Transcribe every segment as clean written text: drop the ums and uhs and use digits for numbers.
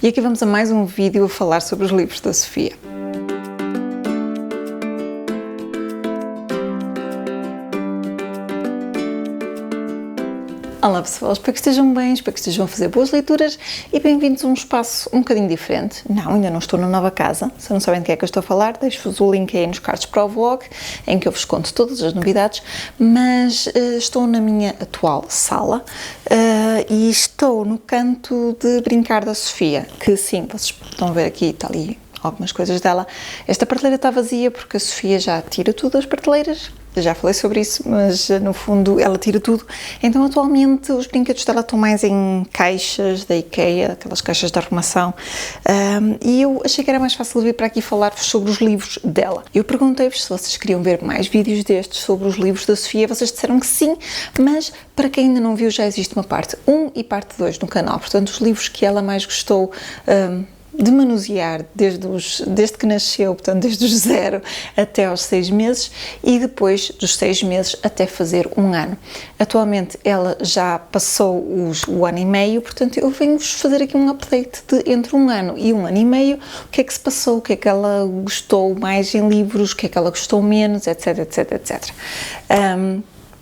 E aqui vamos a mais um vídeo a falar sobre os livros da Sofia. Olá pessoal, espero que estejam bem, espero que estejam a fazer boas leituras e bem-vindos a um espaço um bocadinho diferente. Não, ainda não estou na nova casa, se não sabem de que é que eu estou a falar, deixo-vos o link aí nos cards para o vlog, em que eu vos conto todas as novidades, mas estou na minha atual sala e estou no canto de brincar da Sofia, que sim, vocês estão a ver aqui, está ali algumas coisas dela. Esta prateleira está vazia porque a Sofia já tira tudo das prateleiras. Eu já falei sobre isso, mas no fundo ela tira tudo. Então atualmente os brinquedos dela estão mais em caixas da IKEA, aquelas caixas de arrumação, e eu achei que era mais fácil vir para aqui falar-vos sobre os livros dela. Eu perguntei-vos se vocês queriam ver mais vídeos destes sobre os livros da Sofia, vocês disseram que sim, mas para quem ainda não viu já existe uma parte 1 e parte 2 no canal, portanto os livros que ela mais gostou de manusear desde que nasceu, portanto desde os 0 até aos 6 meses e depois dos 6 meses até fazer 1 ano. Atualmente ela já passou o ano e meio, portanto eu venho-vos fazer aqui um update de entre 1 ano e 1 ano e meio, o que é que se passou, o que é que ela gostou mais em livros, o que é que ela gostou menos, etc, etc, etc.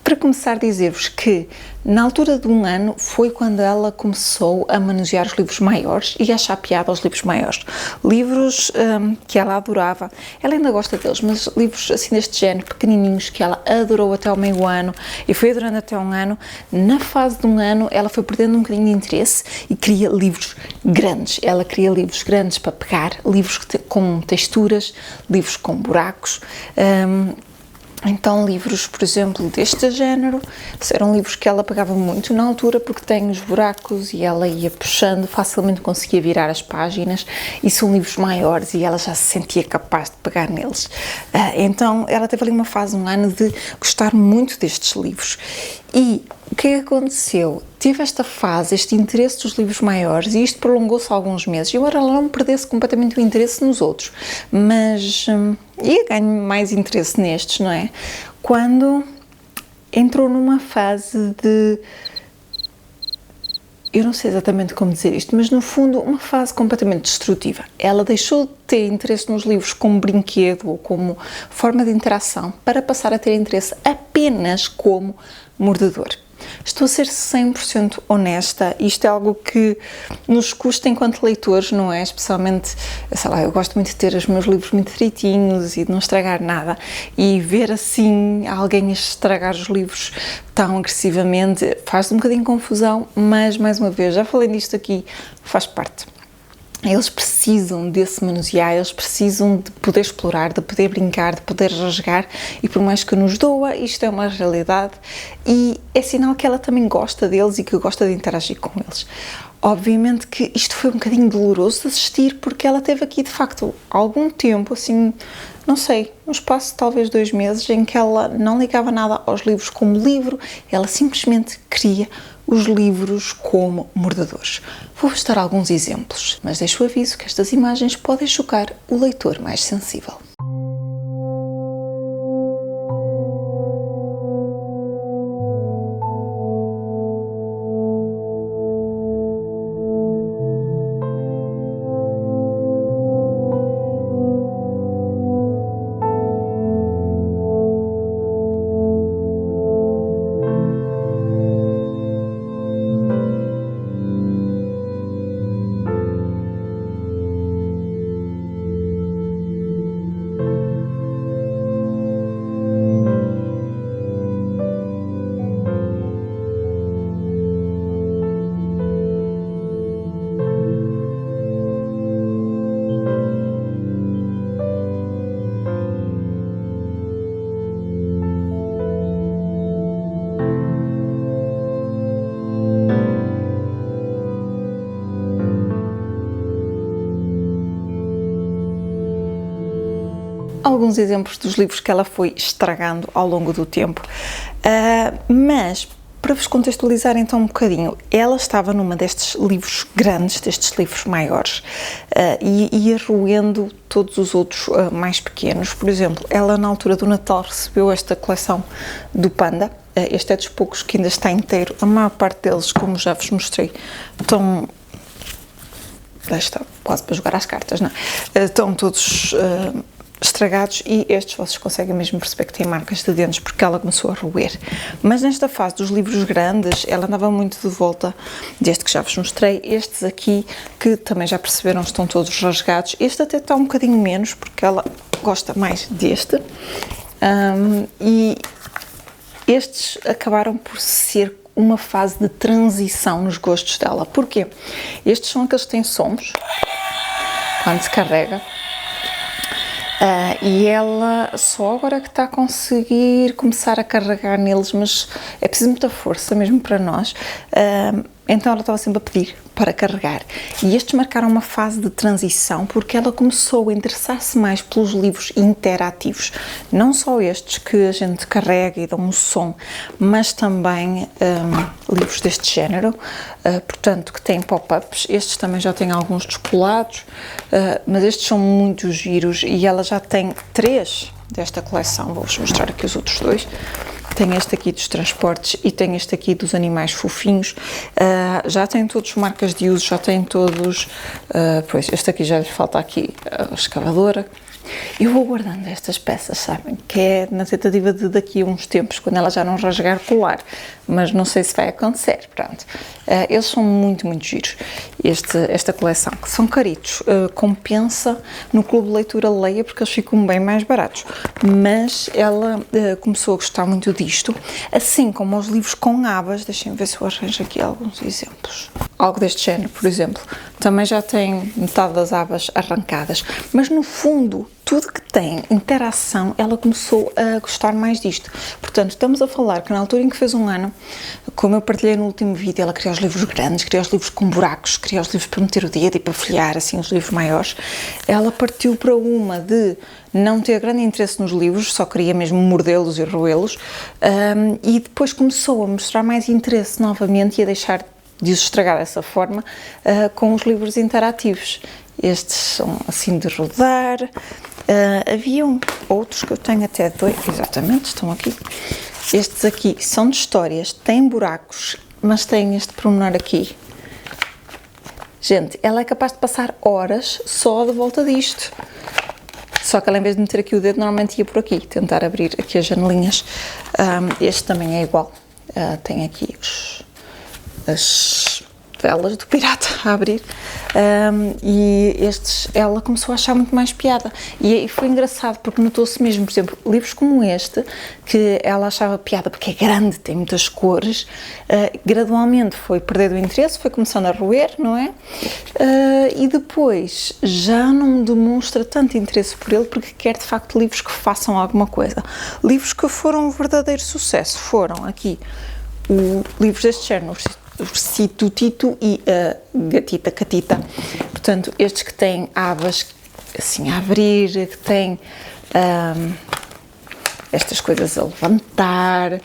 Para começar, dizer-vos que na altura de 1 ano foi quando ela começou a manusear os livros maiores e a achar piada aos livros maiores. Livros que ela adorava, ela ainda gosta deles, mas livros assim deste género, pequenininhos, que ela adorou até ao meio ano e foi adorando até 1 ano. Na fase de 1 ano ela foi perdendo um bocadinho de interesse e queria livros grandes. Ela queria livros grandes para pegar, livros com texturas, livros com buracos. Então livros, por exemplo, deste género, eram livros que ela pegava muito na altura porque tem os buracos e ela ia puxando, facilmente conseguia virar as páginas e são livros maiores e ela já se sentia capaz de pegar neles. Então ela teve ali uma fase, 1 ano, de gostar muito destes livros. E o que é que aconteceu? Tive esta fase, este interesse dos livros maiores e isto prolongou-se alguns meses. Embora ela não perdesse completamente o interesse nos outros, mas ia ganhar mais interesse nestes, não é? Quando entrou numa fase de... Eu não sei exatamente como dizer isto, mas no fundo uma fase completamente destrutiva. Ela deixou de ter interesse nos livros como brinquedo ou como forma de interação para passar a ter interesse apenas como mordedor. Estou a ser 100% honesta, isto é algo que nos custa enquanto leitores, não é? Especialmente, sei lá, eu gosto muito de ter os meus livros muito direitinhos e de não estragar nada, e ver assim alguém a estragar os livros tão agressivamente faz um bocadinho confusão, mas mais uma vez, já falei disto aqui, faz parte. Eles precisam desse manusear, eles precisam de poder explorar, de poder brincar, de poder rasgar e por mais que nos doa, isto é uma realidade e é sinal que ela também gosta deles e que gosta de interagir com eles. Obviamente que isto foi um bocadinho doloroso de assistir porque ela teve aqui de facto algum tempo, assim, não sei, um espaço de talvez 2 meses em que ela não ligava nada aos livros como livro, ela simplesmente queria os livros como mordedores. Vou-vos dar alguns exemplos, mas deixo o aviso que estas imagens podem chocar o leitor mais sensível. Alguns exemplos dos livros que ela foi estragando ao longo do tempo, mas para vos contextualizar então um bocadinho, ela estava numa destes livros grandes, destes livros maiores, e ia roendo todos os outros mais pequenos. Por exemplo, ela na altura do Natal recebeu esta coleção do Panda. Este é dos poucos que ainda está inteiro. A maior parte deles, como já vos mostrei, estão desta, quase para jogar às cartas, não é? Estão todos estragados e estes vocês conseguem mesmo perceber que têm marcas de dentes porque ela começou a roer. Mas nesta fase dos livros grandes, ela andava muito de volta deste que já vos mostrei. Estes aqui, que também já perceberam, estão todos rasgados. Este até está um bocadinho menos porque ela gosta mais deste. E estes acabaram por ser uma fase de transição nos gostos dela. Porquê? Estes são aqueles que têm sons quando se carrega. E ela só agora que está a conseguir começar a carregar neles, mas é preciso muita força mesmo para nós. Então ela estava sempre a pedir para carregar. E estes marcaram uma fase de transição porque ela começou a interessar-se mais pelos livros interativos. Não só estes que a gente carrega e dão um som, mas também livros deste género, portanto, que têm pop-ups. Estes também já têm alguns descolados, mas estes são muito giros e ela já tem 3 desta coleção. Vou-vos mostrar aqui os outros 2. Tem este aqui dos transportes e tem este aqui dos animais fofinhos. Já tem todos marcas de uso, já tem todos... pois, este aqui já lhe falta aqui a escavadora. Eu vou guardando estas peças, sabem? Que é na tentativa de daqui a uns tempos, quando ela já não rasgar, colar. Mas não sei se vai acontecer, pronto. Eles são muito, muito giros. Esta coleção, que são caritos, compensa no Clube de Leitura Leia, porque eles ficam bem mais baratos. Mas ela começou a gostar muito disto, assim como os livros com abas. Deixem-me ver se eu arranjo aqui alguns exemplos. Algo deste género, por exemplo, também já tem metade das abas arrancadas, mas no fundo, tudo que tem interação, ela começou a gostar mais disto. Portanto, estamos a falar que na altura em que fez 1 ano, como eu partilhei no último vídeo, ela queria os livros grandes, queria os livros com buracos, queria os livros para meter o dedo e para folhear, assim, os livros maiores. Ela partiu para uma de não ter grande interesse nos livros, só queria mesmo mordê-los e roê-los, e depois começou a mostrar mais interesse novamente e a deixar de os estragar dessa forma com os livros interativos. Estes são assim de rodar. Haviam outros que eu tenho até 2, exatamente, estão aqui. Estes aqui são de histórias, têm buracos, mas têm este pormenor aqui. Gente, ela é capaz de passar horas só de volta disto. Só que ela, em vez de meter aqui o dedo, normalmente ia por aqui, tentar abrir aqui as janelinhas. Este também é igual. Tem aqui as velas do pirata a abrir, e estes ela começou a achar muito mais piada e foi engraçado porque notou-se mesmo, por exemplo, livros como este que ela achava piada porque é grande, tem muitas cores, gradualmente foi perdendo o interesse, foi começando a roer, não é? E depois já não demonstra tanto interesse por ele porque quer de facto livros que façam alguma coisa. Livros que foram um verdadeiro sucesso foram aqui livros deste género, o Cito Tito e a Gatita Catita. Portanto, estes que têm abas assim a abrir, que têm estas coisas a levantar,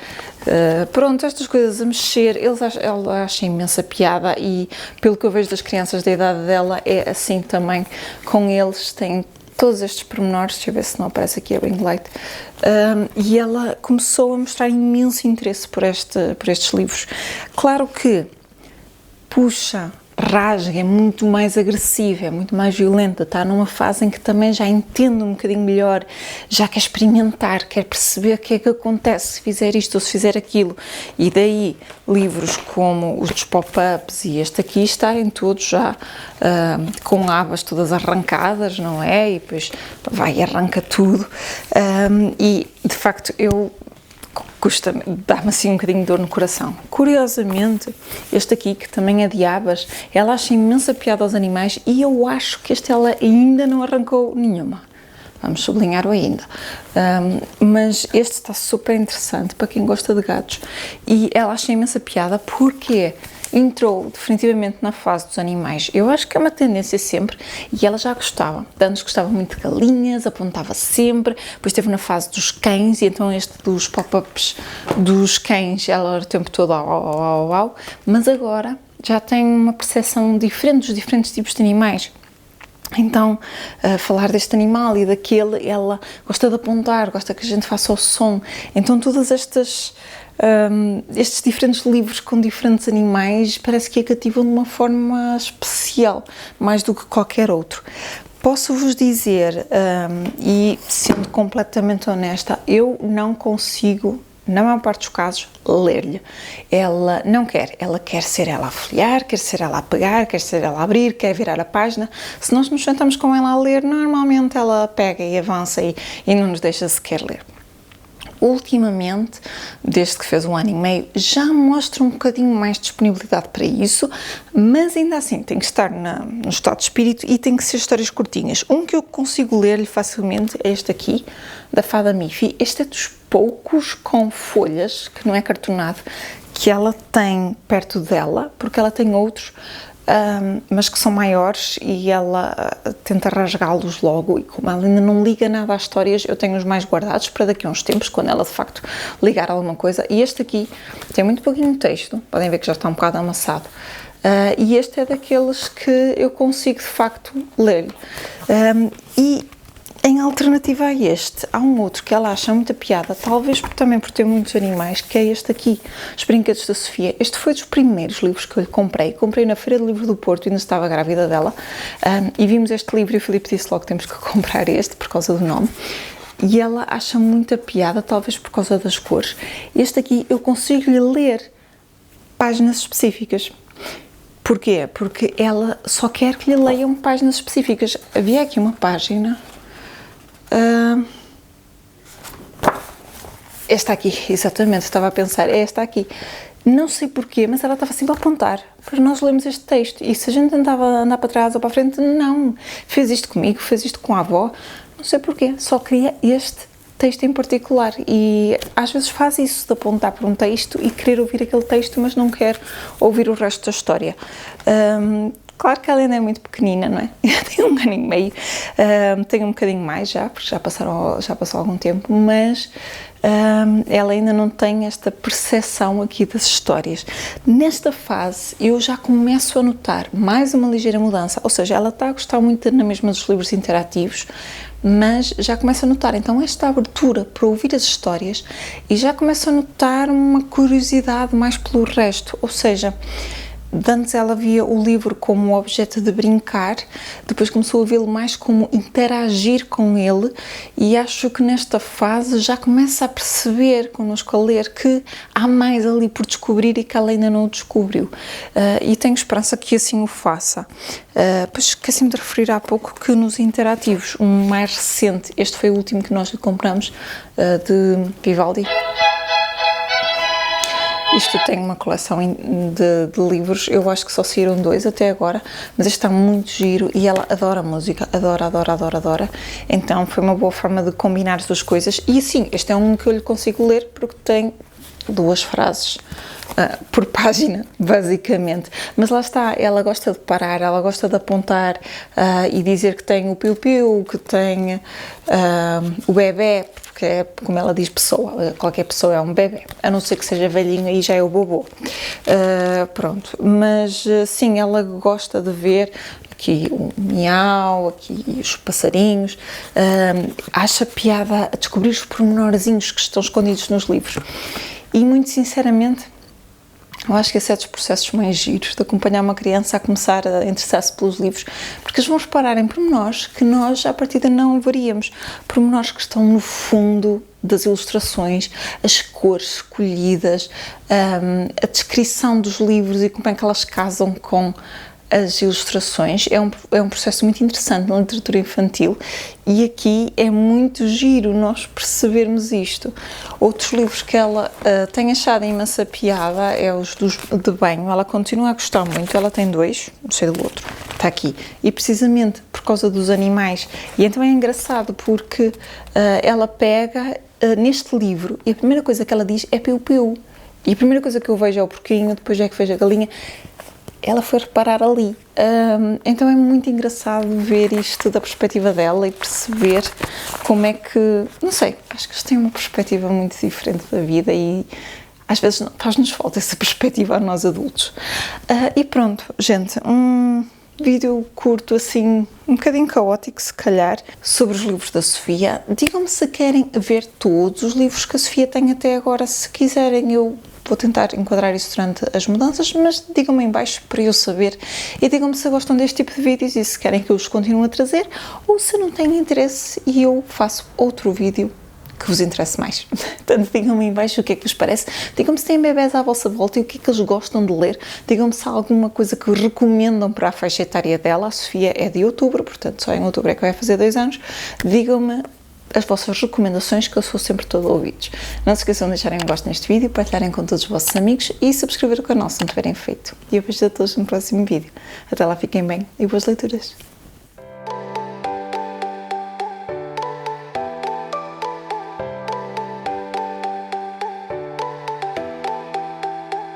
pronto, estas coisas a mexer, ela acha imensa piada e, pelo que eu vejo das crianças da idade dela, é assim também com eles, têm todos estes pormenores. Deixa eu ver se não aparece aqui a ring light. E ela começou a mostrar imenso interesse por estes livros. Claro que puxa, rasga, é muito mais agressiva, é muito mais violenta, está numa fase em que também já entende um bocadinho melhor, já quer experimentar, quer perceber o que é que acontece se fizer isto ou se fizer aquilo. E daí livros como os dos pop-ups e este aqui estarem todos já com abas todas arrancadas, não é? E depois vai e arranca tudo. E de facto dá-me assim um bocadinho de dor no coração. Curiosamente, este aqui, que também é de abas, ela acha imensa piada aos animais e eu acho que este ela ainda não arrancou nenhuma. Vamos sublinhar o ainda. Mas este está super interessante para quem gosta de gatos e ela acha imensa piada porque entrou definitivamente na fase dos animais. Eu acho que é uma tendência sempre e ela já gostava. Antes gostava muito de galinhas, apontava sempre, depois esteve na fase dos cães e então este dos pop-ups dos cães, ela era o tempo todo au, mas agora já tem uma percepção diferente dos diferentes tipos de animais. Então, falar deste animal e daquele, ela gosta de apontar, gosta que a gente faça o som. Então, todas estes diferentes livros com diferentes animais parece que a cativam de uma forma especial, mais do que qualquer outro. Posso-vos dizer, e sendo completamente honesta, eu não consigo, na maior parte dos casos, ler-lhe. Ela não quer, ela quer ser ela a folhear, quer ser ela a pegar, quer ser ela a abrir, quer virar a página. Se nós nos sentamos com ela a ler, normalmente ela pega e avança e não nos deixa sequer ler. Ultimamente, desde que fez 1 ano e meio, já mostra um bocadinho mais disponibilidade para isso, mas ainda assim tem que estar no estado de espírito e tem que ser histórias curtinhas. Um que eu consigo ler-lhe facilmente é este aqui, da Fada Miffy. Este é dos poucos com folhas, que não é cartonado, que ela tem perto dela, porque ela tem outros, mas que são maiores e ela tenta rasgá-los logo, e como ela ainda não liga nada às histórias, eu tenho os mais guardados para daqui a uns tempos, quando ela de facto ligar alguma coisa. E este aqui tem muito pouquinho texto, podem ver que já está um bocado amassado, e este é daqueles que eu consigo de facto ler. E em alternativa a este, há um outro que ela acha muita piada, talvez também por ter muitos animais, que é este aqui, Os Brinquedos da Sofia. Este foi dos primeiros livros que eu lhe comprei. Comprei na Feira do Livro do Porto, ainda estava grávida dela, e vimos este livro e o Filipe disse logo que temos que comprar este, por causa do nome. E ela acha muita piada, talvez por causa das cores. Este aqui eu consigo-lhe ler páginas específicas. Porquê? Porque ela só quer que lhe leiam páginas específicas. Havia aqui uma página... esta aqui, exatamente, estava a pensar, é esta aqui. Não sei porquê, mas ela estava sempre a apontar para nós lermos este texto. E se a gente tentava andar para trás ou para a frente, não. Fez isto comigo, fez isto com a avó, não sei porquê, só queria este texto em particular. E às vezes faz isso, de apontar para um texto e querer ouvir aquele texto, mas não quer ouvir o resto da história. Claro que ela ainda é muito pequenina, não é? Tem 1 ano e meio, tem um bocadinho mais já, porque já passou algum tempo, mas ela ainda não tem esta percepção aqui das histórias. Nesta fase, eu já começo a notar mais uma ligeira mudança, ou seja, ela está a gostar muito na mesma dos livros interativos, mas já começo a notar, então, esta abertura para ouvir as histórias e já começo a notar uma curiosidade mais pelo resto, ou seja... Antes ela via o livro como objeto de brincar, depois começou a vê-lo mais como interagir com ele, e acho que nesta fase já começa a perceber, connosco a ler, que há mais ali por descobrir e que ela ainda não o descobriu. E tenho esperança que assim o faça. Pois esqueci-me de referir há pouco que nos interativos, um mais recente, este foi o último que nós lhe compramos, de Vivaldi. Isto tem uma coleção de livros, eu acho que só saíram 2 até agora, mas este está muito giro e ela adora música, adora. Então foi uma boa forma de combinar as duas coisas. E assim, este é um que eu lhe consigo ler porque tem 2 frases por página, basicamente. Mas lá está, ela gosta de parar, ela gosta de apontar e dizer que tem o piu-piu, que tem o bebé, porque é, como ela diz, pessoa, qualquer pessoa é um bebé, a não ser que seja velhinho, aí já é o bobô. Pronto, mas sim, ela gosta de ver aqui o miau, aqui os passarinhos, acha piada a descobrir os pormenorzinhos que estão escondidos nos livros. E muito sinceramente, eu acho que esse é dos processos mais giros de acompanhar uma criança a começar a interessar-se pelos livros, porque eles vão reparar em pormenores que nós, à partida, não veríamos. Pormenores que estão no fundo das ilustrações, as cores escolhidas, a descrição dos livros e como é que elas casam com as ilustrações. É um processo muito interessante na literatura infantil e aqui é muito giro nós percebermos isto. Outros livros que ela tem achado imensa piada é os de banho. Ela continua a gostar muito, ela tem 2, não sei do outro, está aqui, e precisamente por causa dos animais. E então é engraçado porque ela pega neste livro e a primeira coisa que ela diz é piu-piu, e a primeira coisa que eu vejo é o porquinho, depois é que vejo a galinha. Ela foi reparar ali, então é muito engraçado ver isto da perspectiva dela e perceber como é que, não sei, acho que eles têm uma perspectiva muito diferente da vida e às vezes faz-nos falta essa perspectiva a nós adultos. E pronto, gente, um vídeo curto assim, um bocadinho caótico se calhar, sobre os livros da Sofia. Digam-me se querem ver todos os livros que a Sofia tem até agora. Se quiserem, eu vou tentar enquadrar isso durante as mudanças, mas digam-me em baixo para eu saber, e digam-me se gostam deste tipo de vídeos e se querem que eu os continue a trazer, ou se não têm interesse e eu faço outro vídeo que vos interesse mais. Portanto, digam-me em baixo o que é que vos parece. Digam-me se têm bebés à vossa volta e o que é que eles gostam de ler. Digam-me se há alguma coisa que recomendam para a faixa etária dela. A Sofia é de outubro, portanto só em outubro é que vai fazer 2 anos. Digam-me as vossas recomendações, que eu sou sempre todo ouvidos. Não se esqueçam de deixarem um gosto neste vídeo, partilharem com todos os vossos amigos e subscrever o canal se não tiverem feito. E eu vejo a todos no próximo vídeo. Até lá, fiquem bem e boas leituras!